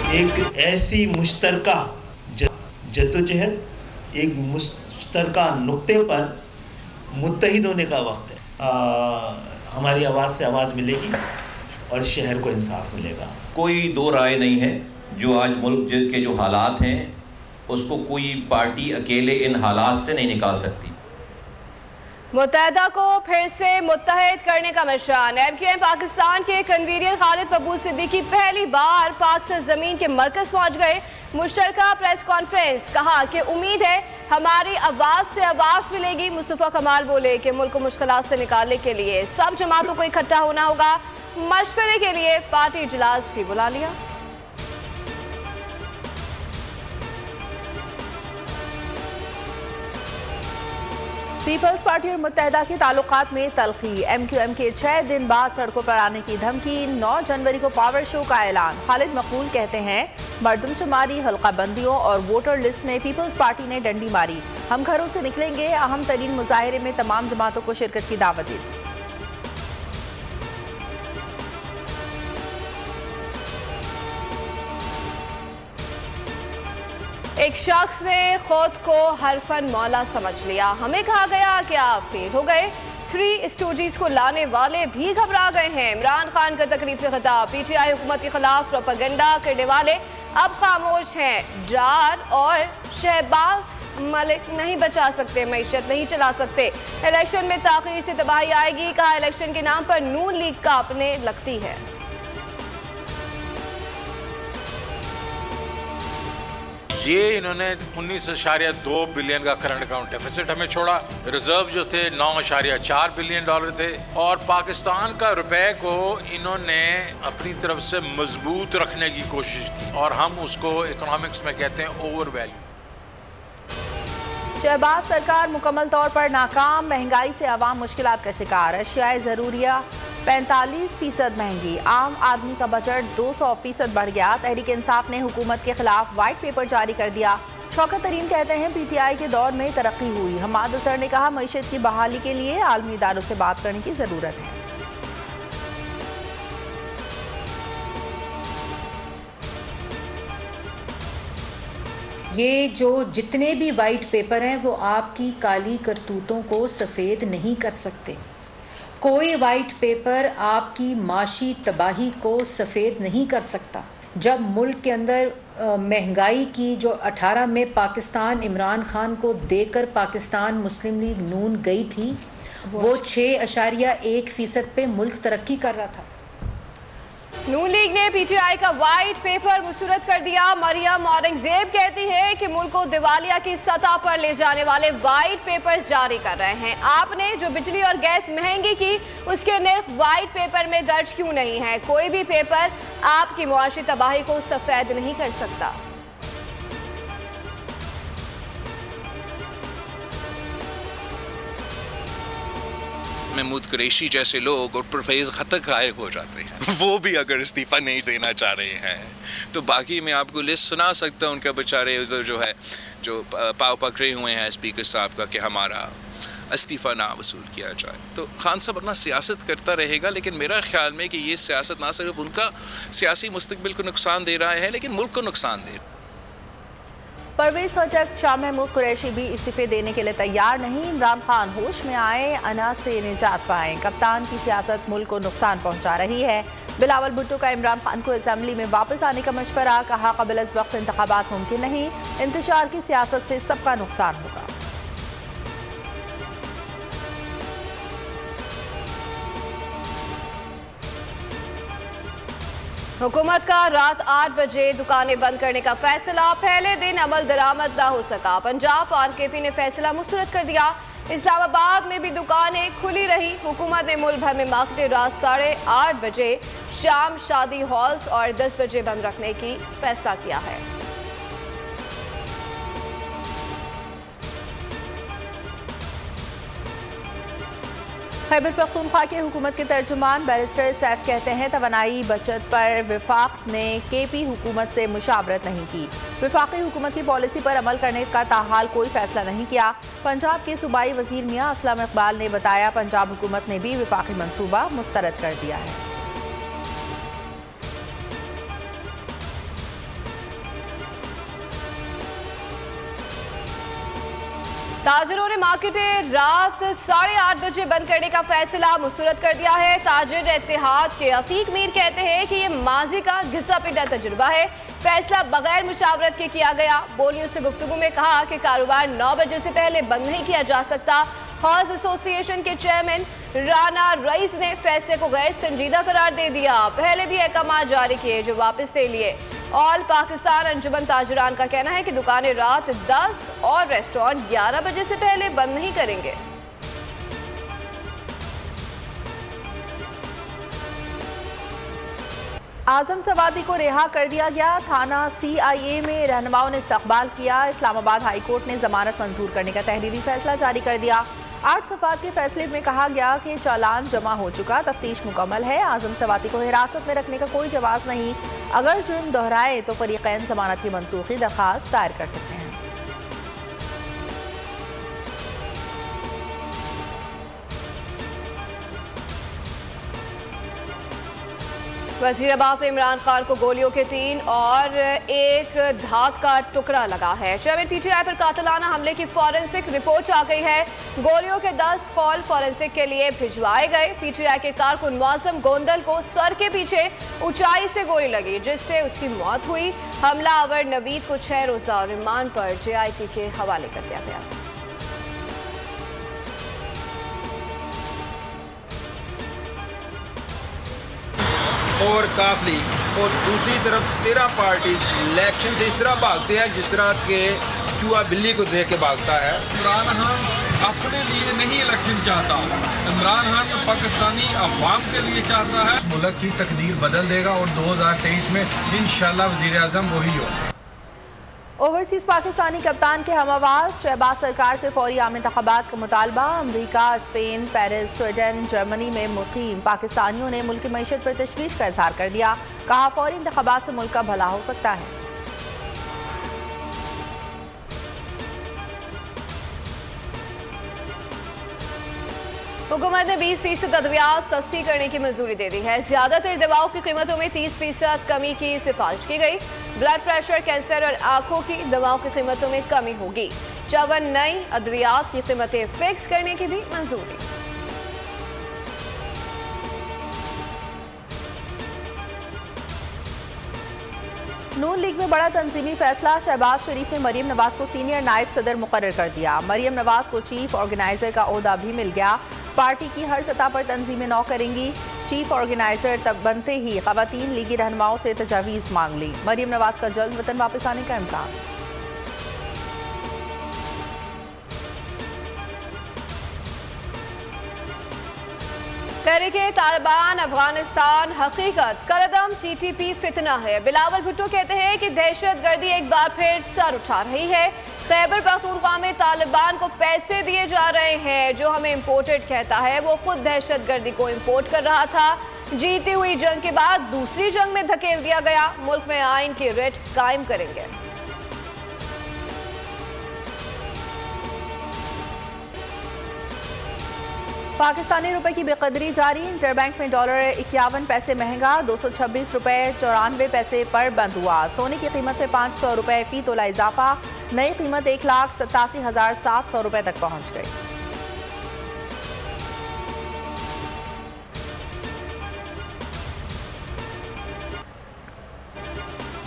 एक ऐसी मुश्तरका जद्दोजहद, एक मुश्तरका नुक्ते पर मुत्तहिद होने का वक्त है। हमारी आवाज़ से आवाज़ मिलेगी और शहर को इंसाफ मिलेगा। कोई दो राय नहीं है, जो आज मुल्क के जो हालात हैं उसको कोई पार्टी अकेले इन हालात से नहीं निकाल सकती। मुत्तहदा को फिर से मुत्तहिद करने का मिशन। MQM पाकिस्तान के कन्वीनर खालिद मकबूल सिद्दीकी पहली बार पाक से ज़मीन के मरकज़ पहुँच गए। मुश्तरका प्रेस कॉन्फ्रेंस, कहा कि उम्मीद है हमारी आवाज़ से आवाज़ मिलेगी। मुस्तफ़ा कमाल बोले कि मुल्क को मुश्किलात से निकालने के लिए सब जमातों को इकट्ठा होना होगा। मशवरे के लिए पार्टी इजलास भी बुला लिया। पीपल्स पार्टी और मुत्तहदा के ताल्लुकात में तल्खी। MQM के 6 दिन बाद सड़कों पर आने की धमकी। 9 जनवरी को पावर शो का ऐलान। खालिद मकबूल कहते हैं मरदमशुमारी, हल्का बंदियों और वोटर लिस्ट में पीपल्स पार्टी ने डंडी मारी। हम घरों से निकलेंगे। अहम तरीन मुजाहिरे में तमाम जमातों को शिरकत की दावत दी। एक शख्स ने खुद को हरफन मौला समझ लिया। हमें कहा गया कि आप फेल हो गए। 3 स्टूडेंट्स को लाने वाले भी घबरा गए हैं। इमरान खान का तकरीब से खिताब। PTI हुकूमत के खिलाफ प्रोपेगेंडा करने वाले अब खामोश हैं। डार और शहबाज मलिक नहीं बचा सकते, मईशत नहीं चला सकते। इलेक्शन में ताख़ीर से तबाही आएगी। कहा इलेक्शन के नाम पर नून लीग कांपने लगती है। ये इन्होंने 19.2 बिलियन का करंट अकाउंट डेफिसिट हमें छोड़ा। रिजर्व जो थे 9.4 बिलियन डॉलर थे। और पाकिस्तान का रुपए को इन्होंने अपनी तरफ से मजबूत रखने की कोशिश की और हम उसको इकोनॉमिक्स में कहते हैं ओवर वैल्यू। शहबाज सरकार मुकम्मल तौर पर नाकाम। महंगाई से आवाम मुश्किलात का शिकार। अशियाए ज़रूरिया 45% महंगी। आम आदमी का बजट 200% बढ़ गया। तहरीक इंसाफ ने हुकूमत के खिलाफ वाइट पेपर जारी कर दिया। शौकत तरीन कहते हैं PTI के दौर में तरक्की हुई। हमाद असर ने कहा मईशत की बहाली के लिए आलमी इदारों से बात करने की ज़रूरत है। ये जो जितने भी वाइट पेपर हैं वो आपकी काली करतूतों को सफ़ेद नहीं कर सकते। कोई वाइट पेपर आपकी माशी तबाही को सफ़ेद नहीं कर सकता। जब मुल्क के अंदर महंगाई की जो 18 में पाकिस्तान इमरान खान को देकर पाकिस्तान मुस्लिम लीग नून गई थी, वो 6.1% पे मुल्क तरक्की कर रहा था। नून लीग ने PTI का वाइट पेपर मुस्तरद कर दिया। मरियम औरंगजेब कहती है कि मुल्क को दिवालिया की सतह पर ले जाने वाले वाइट पेपर्स जारी कर रहे हैं। आपने जो बिजली और गैस महंगी की उसके निर्ख वाइट पेपर में दर्ज क्यों नहीं है? कोई भी पेपर आपकी मुआशी तबाही को सफेद नहीं कर सकता। महमूद कुरैशी जैसे लोग और परवेज़ खटक गायब हो जाते हैं। वो भी अगर इस्तीफ़ा नहीं देना चाह रहे हैं तो बाकी मैं आपको लिस्ट सुना सकता हूँ उनका। बेचारे उधर जो है जो पाव पकड़े हुए हैं स्पीकर साहब का कि हमारा इस्तीफ़ा ना वसूल किया जाए। तो खान साहब अपना सियासत करता रहेगा, लेकिन मेरा ख्याल में कि ये सियासत ना सिर्फ उनका सियासी मुस्तकबिल को नुकसान दे रहा है लेकिन मुल्क को नुकसान दे रहा है। परवेज़ खटक, शाह महमूद कुरैशी भी इस्तीफे देने के लिए तैयार नहीं। इमरान खान होश में आए, अना से निजात पाएं। कप्तान की सियासत मुल्क को नुकसान पहुंचा रही है। बिलावल भुट्टो का इमरान खान को असेंबली में वापस आने का मशवरा। कहा कबल अज़ वक्त इंतखाबात मुमकिन नहीं। इंतशार की सियासत से सबका नुकसान होगा। हुकूमत का रात 8 बजे दुकानें बंद करने का फैसला। पहले दिन अमल दरामद न हो सका। पंजाब और KP ने फैसला मुस्तरद कर दिया। इस्लामाबाद में भी दुकानें खुली रही। हुकूमत ने मुल्क भर में मगरिब रात 8:30 बजे शाम शादी हॉल्स और 10 बजे बंद रखने की फैसला किया है। खैबर पख्तूनख्वा के हुकूमत के तर्जुमान बैरिस्टर सैफ कहते हैं तवानाई बचत पर विफाक ने KP हुकूमत से मुशावरत नहीं की। विफाकी हुकूमत की पॉलिसी पर अमल करने का ताहाल कोई फैसला नहीं किया। पंजाब के सूबाई वजीर मियां असलम इकबाल ने बताया पंजाब हुकूमत ने भी विफाकी मनसूबा मुस्तरद कर दिया है। ताजिरों ने मार्केटें रात 8:30 बजे बंद करने का फैसला मुस्तरद कर दिया है। ताजिर इत्तेहाद के अतीक मीर कहते हैं कि ये माजी का घिसा पिटा तजुर्बा है, फैसला बगैर मुशावरत के किया गया। बोलियो से गुफ्तगू में कहा कि कारोबार 9 बजे से पहले बंद नहीं किया जा सकता। हॉज एसोसिएशन के चेयरमैन राना रईस ने फैसले को गैर संजीदा करार दे दिया। पहले भी अहकाम जारी किए जो वापस ले लिए। ऑल पाकिस्तान अंजुमन ताजिरान का कहना है कि दुकानें रात 10 और रेस्टोरेंट 11 बजे से पहले बंद नहीं करेंगे। आजम सवादी को रिहा कर दिया गया। थाना CIA में रहनुमाओं ने इस्तकबाल किया। इस्लामाबाद हाई कोर्ट ने जमानत मंजूर करने का तहरीरी फैसला जारी कर दिया। 8 सफ़ात के फैसले में कहा गया कि चालान जमा हो चुका, तफ्तीश मुकम्मल है। आजम सवादी को हिरासत में रखने का कोई जवाब नहीं। अगर जुर्म दोहराए तो फरीक़ैन जमानत की मनसूखी दरख्वास्त दायर कर सकते हैं। वज़ीराबाद में इमरान खान को गोलियों के 3 और एक धात का टुकड़ा लगा है। चेयरमैन PTI पर कातिलाना हमले की फॉरेंसिक रिपोर्ट आ गई है। गोलियों के 10 खौल फॉरेंसिक के लिए भिजवाए गए। PTI के कारकुन मुअज़्ज़म गोंदल को सर के पीछे ऊंचाई से गोली लगी जिससे उसकी मौत हुई। हमलावर नवीद को 6 रोज़ा रिमांड पर JIT के हवाले कर दिया गया। और काफी और दूसरी तरफ 13 पार्टी इलेक्शन से इस तरह भागते हैं जिस तरह के चूहा बिल्ली को देख के भागता है। इमरान खान अपने लिए नहीं इलेक्शन चाहता, इमरान खान तो पाकिस्तानी अवाम के लिए चाहता है। मुल्क की तकदीर बदल देगा और 2023 में इंशाल्लाह वज़ीर आज़म वही हो। ओवरसीज पाकिस्तानी कप्तान के हम आवाज़। शहबाज सरकार से फौरी आम इंतखाबात का मुतालबा। अमरीका, स्पेन, पेरिस, स्वीडन, जर्मनी में मुकीम पाकिस्तानियों ने मुल्क की मईशत पर तशवीश का इजहार कर दिया। कहा फौरी इंतखाबात से मुल्क का भला हो सकता है। हुकूमत ने 20% अद्वियात सस्ती करने की मंजूरी दे दी है। ज्यादातर दवाओं की कीमतों में 30% कमी की सिफारिश की गई। ब्लड प्रेशर, कैंसर और आंखों की दवाओं की कीमतों में कमी होगी। 54 नई अद्वियात की कीमतें फिक्स करने की भी मंजूरी। नून लीग में बड़ा तंजीमी फैसला। शहबाज शरीफ ने मरीम नवाज को सीनियर नायब सदर मुकर्रर कर दिया। मरीम नवाज को चीफ ऑर्गेनाइजर का ओहदा भी मिल गया। पार्टी की हर सतह पर तंजीमें नौ करेंगी। चीफ ऑर्गेनाइजर तब बनते ही खवातीन लीगी रहनुमाओं से तजावीज़ मांग ली। मरीम नवाज का जल्द वतन वापस आने का इम्कान। तहरीके तालिबान अफगानिस्तान हकीकत करदम TTP फितना है। बिलावल भुट्टो कहते हैं कि दहशतगर्दी एक बार फिर सर उठा रही है। खैबर पख्तूनख्वा में तालिबान को पैसे दिए जा रहे हैं। जो हमें इम्पोर्टेड कहता है वो खुद दहशतगर्दी को इम्पोर्ट कर रहा था। जीती हुई जंग के बाद दूसरी जंग में धकेल दिया गया। मुल्क में आइन की रिट कायम करेंगे। पाकिस्तानी रुपए की बेकदरी जारी। इंटरबैंक में डॉलर 51 पैसे महंगा, 226 रुपए 94 पैसे पर बंद हुआ। सोने की कीमत में 500 रुपए फी तोला इजाफा। नई कीमत 1,87,700 रुपए तक पहुंच गई।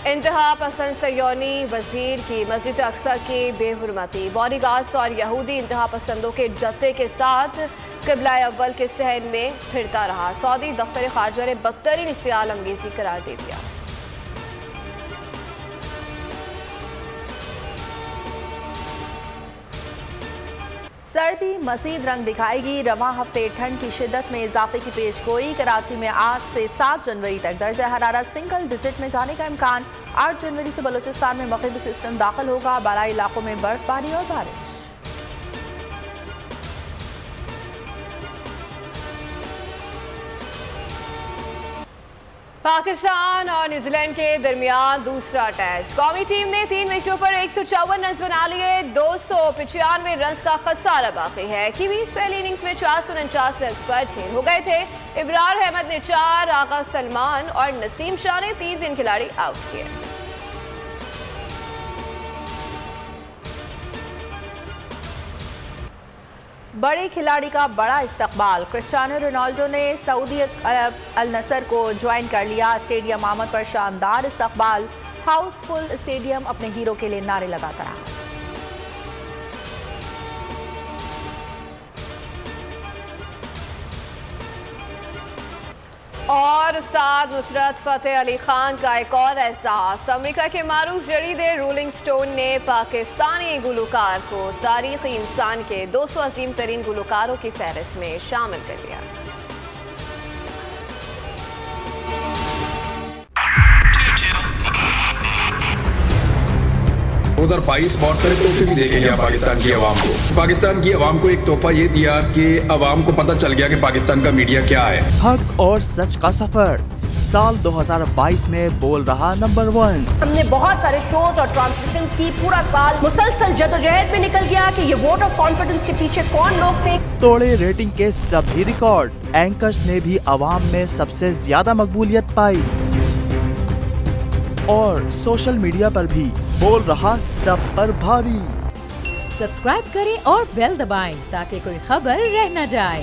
इंतहा पसंद सयोनी वजीर की मस्जिद अक्सा की बेहुरमती। बॉडीगार्ड्स और यहूदी इंतहा पसंदों के जत्थे के साथ क़िबला अव्वल के सहन में फिरता रहा। सऊदी दफ्तर खारजा ने बदतरीन इश्तियाल अंगेजी करार दे दिया। सर्दी मज़ीद रंग दिखाएगी। रवां हफ्ते ठंड की शिद्दत में इजाफे की पेशगोई। कराची में आज से 7 जनवरी तक दर्जा हरारत सिंगल डिजिट में जाने का इम्कान। 8 जनवरी से बलूचिस्तान में मग़रिबी सिस्टम दाखिल होगा। बालाई इलाकों में बर्फबारी और बारिश। पाकिस्तान और न्यूजीलैंड के दरमियान दूसरा टेस्ट। कौमी टीम ने 3 विकेटों पर 154 रन बना लिए। 295 रन का खसारा बाकी है। कीवीज पहली इनिंग्स में 449 रन पर ढेर हो गए थे। इब्रार अहमद ने 4, आगा सलमान और नसीम शाह ने 3 खिलाड़ी आउट किए। बड़े खिलाड़ी का बड़ा इस्तकबाल। क्रिस्टियानो रोनाल्डो ने सऊदी अल नसर को ज्वाइन कर लिया। स्टेडियम आमद पर शानदार इस्तकबाल। हाउसफुल स्टेडियम अपने हीरो के लिए नारे लगाता रहा। और उस्ताद नुसरत फतेह अली खान का एक और एहसास। अमेरिका के मारूफ जरीदे रोलिंग स्टोन ने पाकिस्तानी गुलकार को तारीखी इंसान के 200 अजीम तरीन गुलकारों की फहरिस्त में शामिल कर लिया। 2022 बहुत सारे तोहफे भी देके गया पाकिस्तान की आवाम को। पाकिस्तान की आवाम को एक तोहफा ये दिया कि आवाम को पता चल गया कि पाकिस्तान का मीडिया क्या है। हक और सच का सफर साल 2022 में बोल रहा नंबर 1। हमने बहुत सारे शोज और ट्रांसमिशंस की, पूरा साल मुसलसल जदोजहद में निकल गया कि ये वोट ऑफ कॉन्फिडेंस के पीछे कौन लोग थे। तोड़े रेटिंग के सभी रिकॉर्ड। एंकर्स ने भी आवाम में सबसे ज्यादा मकबूलियत पाई और सोशल मीडिया पर भी बोल रहा सब पर भारी। सब्सक्राइब करें और बेल दबाएं ताकि कोई खबर रह न जाए।